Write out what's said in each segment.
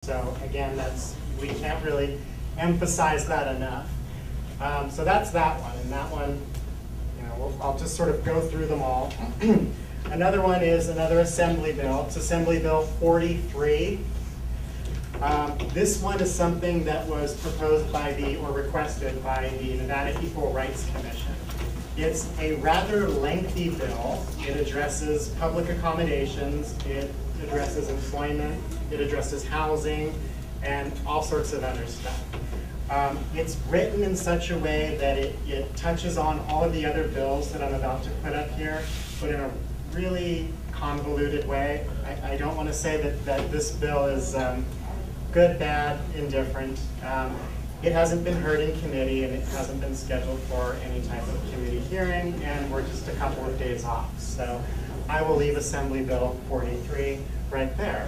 So again, we can't really emphasize that enough. So that's that one, and that one, I'll just sort of go through them all. Another one is another assembly bill. It's Assembly Bill 43. This one is something that was proposed by or requested by the Nevada Equal Rights Commission. It's a rather lengthy bill. It addresses public accommodations, it addresses employment, it addresses housing, and all sorts of other stuff. It's written in such a way that it touches on all of the other bills that I'm about to put up here, but in a really convoluted way. I don't want to say that this bill is good, bad, indifferent. It hasn't been heard in committee, and it hasn't been scheduled for any type of committee hearing, and we're just a couple of days off. So I will leave Assembly Bill 43 right there.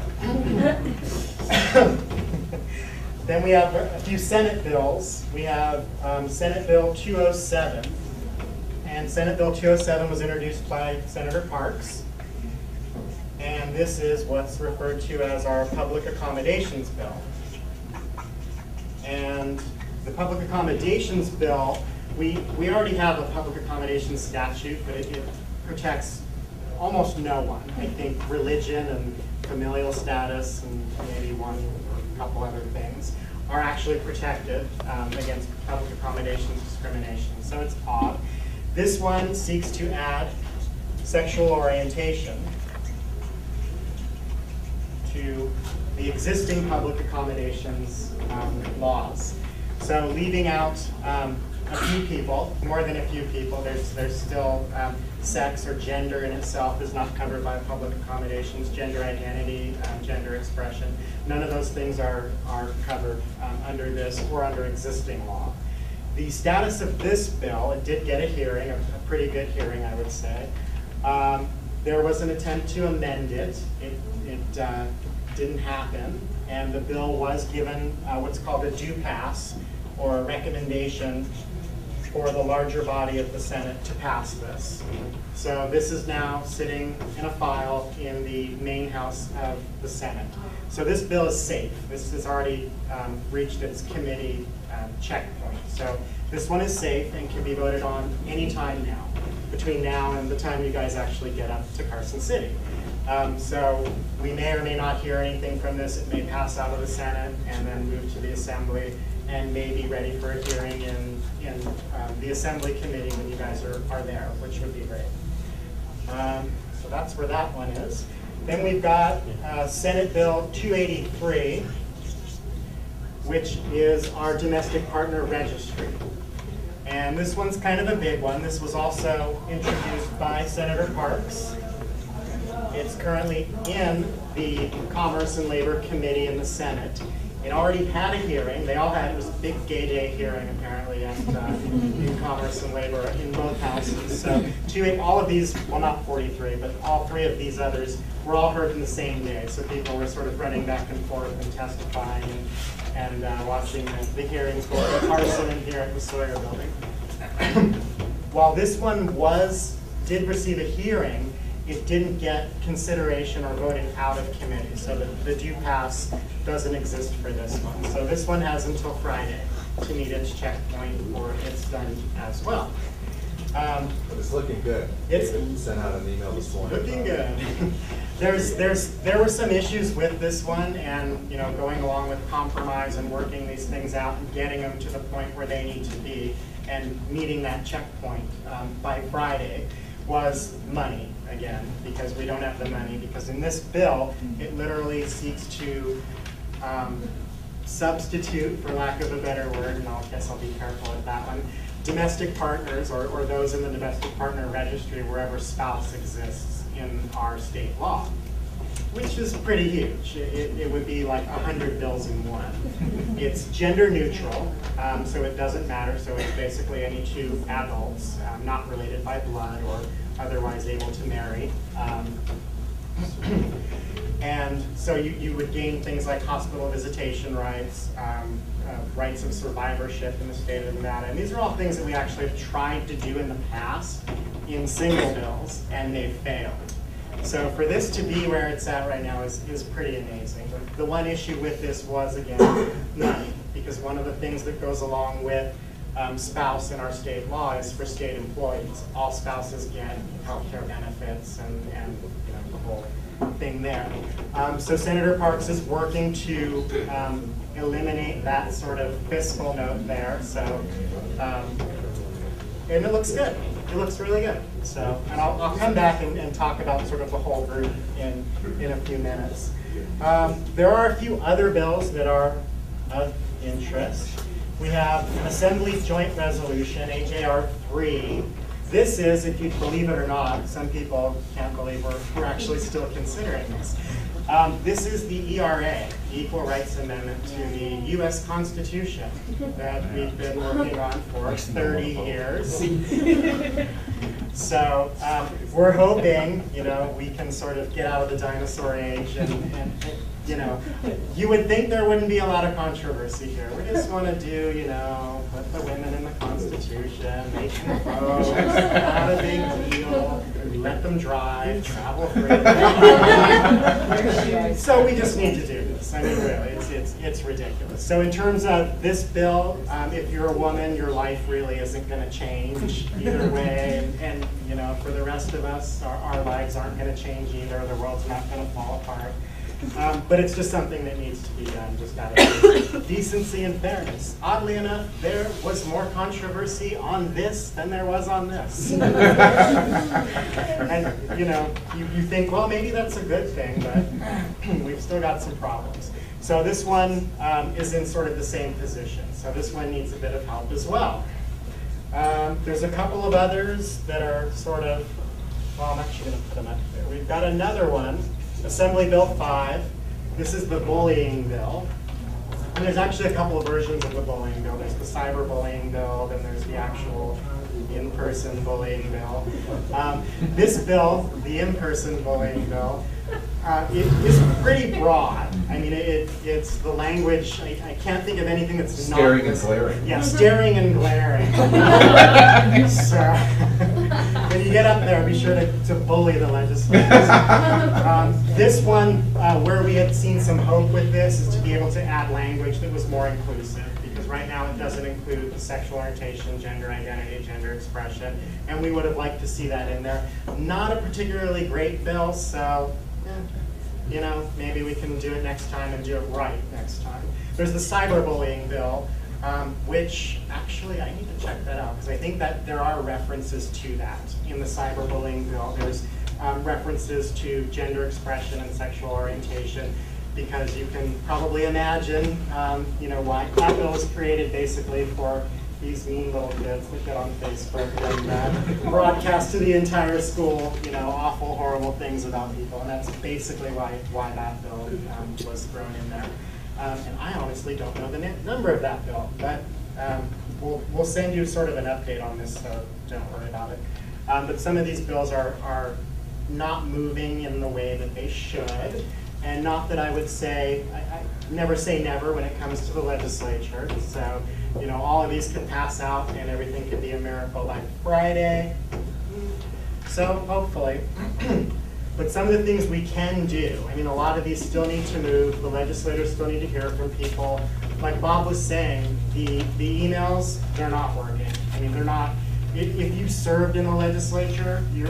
Then we have a few Senate bills. We have Senate Bill 207. And Senate Bill 207 was introduced by Senator Parks. And this is what's referred to as our Public Accommodations Bill. And the Public Accommodations Bill, we already have a public accommodations statute, but it protects almost no one. I think religion and familial status and maybe one or a couple other things are actually protected against public accommodations discrimination. So it's odd. This one seeks to add sexual orientation to the existing public accommodations laws. So leaving out a few people, more than a few people, there's still sex or gender in itself is not covered by public accommodations, gender identity, gender expression. None of those things are covered under this or under existing law. The status of this bill, it did get a hearing, a pretty good hearing, I would say. There was an attempt to amend it. It didn't happen, and the bill was given what's called a due pass, or a recommendation for the larger body of the Senate to pass this. So this is now sitting in a file in the main house of the Senate. So this bill is safe. This has already reached its committee checkpoint. So this one is safe and can be voted on any time now, between now and the time you guys actually get up to Carson City. So we may or may not hear anything from this. It may pass out of the Senate and then move to the Assembly and may be ready for a hearing in the Assembly Committee when you guys are there, which would be great. So that's where that one is. Then we've got Senate Bill 283, which is our domestic partner registry. And this one's kind of a big one. This was also introduced by Senator Parks. It's currently in the Commerce and Labor Committee in the Senate. It already had a hearing. It was a big gay day hearing apparently in Commerce and Labor in both houses. So all of these, well not 43, but all three of these others were all heard in the same day. So people were sort of running back and forth and testifying and watching the hearings both in Carson and here at the Sawyer Building. While this one did receive a hearing, it didn't get consideration or voting out of committee. So the due pass doesn't exist for this one. So this one has until Friday to meet its checkpoint, or it's done as well. But it's looking good. David sent out an email this morning. Looking good. There were some issues with this one, and going along with compromise and working these things out and getting them to the point where they need to be and meeting that checkpoint by Friday was money. Again, because we don't have the money, because in this bill, it literally seeks to substitute, for lack of a better word, and I guess I'll be careful with that one, domestic partners or those in the domestic partner registry wherever spouse exists in our state law, which is pretty huge. It would be like 100 bills in one. It's gender neutral, so it doesn't matter. So it's basically any two adults, not related by blood or otherwise able to marry. And so you would gain things like hospital visitation rights, rights of survivorship in the state of Nevada. And these are all things that we actually have tried to do in the past in single bills, and they've failed. So for this to be where it's at right now is pretty amazing. The one issue with this was, again, money, because one of the things that goes along with spouse in our state law is for state employees. All spouses get health care benefits and you know, the whole thing there. So Senator Parks is working to eliminate that sort of fiscal note there. So, and it looks good. It looks really good. So, and I'll come back and talk about sort of the whole group in a few minutes. There are a few other bills that are of interest. We have an Assembly Joint Resolution, HAR 3. This is, if you believe it or not, some people can't believe we're actually still considering this. This is the ERA, Equal Rights Amendment to the U.S. Constitution that we've been working on for 30 years. So we're hoping, you know, we can sort of get out of the dinosaur age and you know, you would think there wouldn't be a lot of controversy here. We just want to do, you know, put the women in the Constitution, make them vote, not a big deal, let them drive, travel freely. So we just need to do this. I mean, really, it's ridiculous. So in terms of this bill, if you're a woman, your life really isn't going to change either way. And you know, for the rest of us, our lives aren't going to change either. The world's not going to fall apart. But it's just something that needs to be done, just out of decency and fairness. Oddly enough, there was more controversy on this than there was on this. And you know, you think, well, maybe that's a good thing, but we've still got some problems. So this one is in sort of the same position. So this one needs a bit of help as well. There's a couple of others that are sort of, well, I'm actually going to put them up there. We've got another one. Assembly Bill 5. This is the bullying bill. And there's actually a couple of versions of the bullying bill. There's the cyberbullying bill, then there's the actual in-person bullying bill. This bill, the in-person bullying bill, it is pretty broad. I mean, it's the language, I can't think of anything that's not staring and glaring. Yeah, staring and glaring. So, when you get up there, be sure to bully the legislators. This one, where we had seen some hope with this, is to be able to add language that was more inclusive. Because right now it doesn't include the sexual orientation, gender identity, gender expression, and we would have liked to see that in there. Not a particularly great bill, so you know, maybe we can do it next time and do it right next time. There's the cyberbullying bill, which actually I need to check that out because I think that there are references to that in the cyberbullying bill. There's references to gender expression and sexual orientation, because you can probably imagine, you know, why that bill was created basically for these mean little kids that get on Facebook and broadcast to the entire school, you know, awful, horrible things about people, and that's basically why that bill was thrown in there. And I honestly don't know the number of that bill, but we'll send you sort of an update on this, so don't worry about it. But some of these bills are not moving in the way that they should. And not that I would say, I never say never when it comes to the legislature. So, you know, all of these could pass out and everything could be a miracle by Friday. So, hopefully. But some of the things we can do, I mean, a lot of these still need to move. The legislators still need to hear from people. Like Bob was saying, the emails, they're not working. I mean, they're not, if you served in the legislature, you're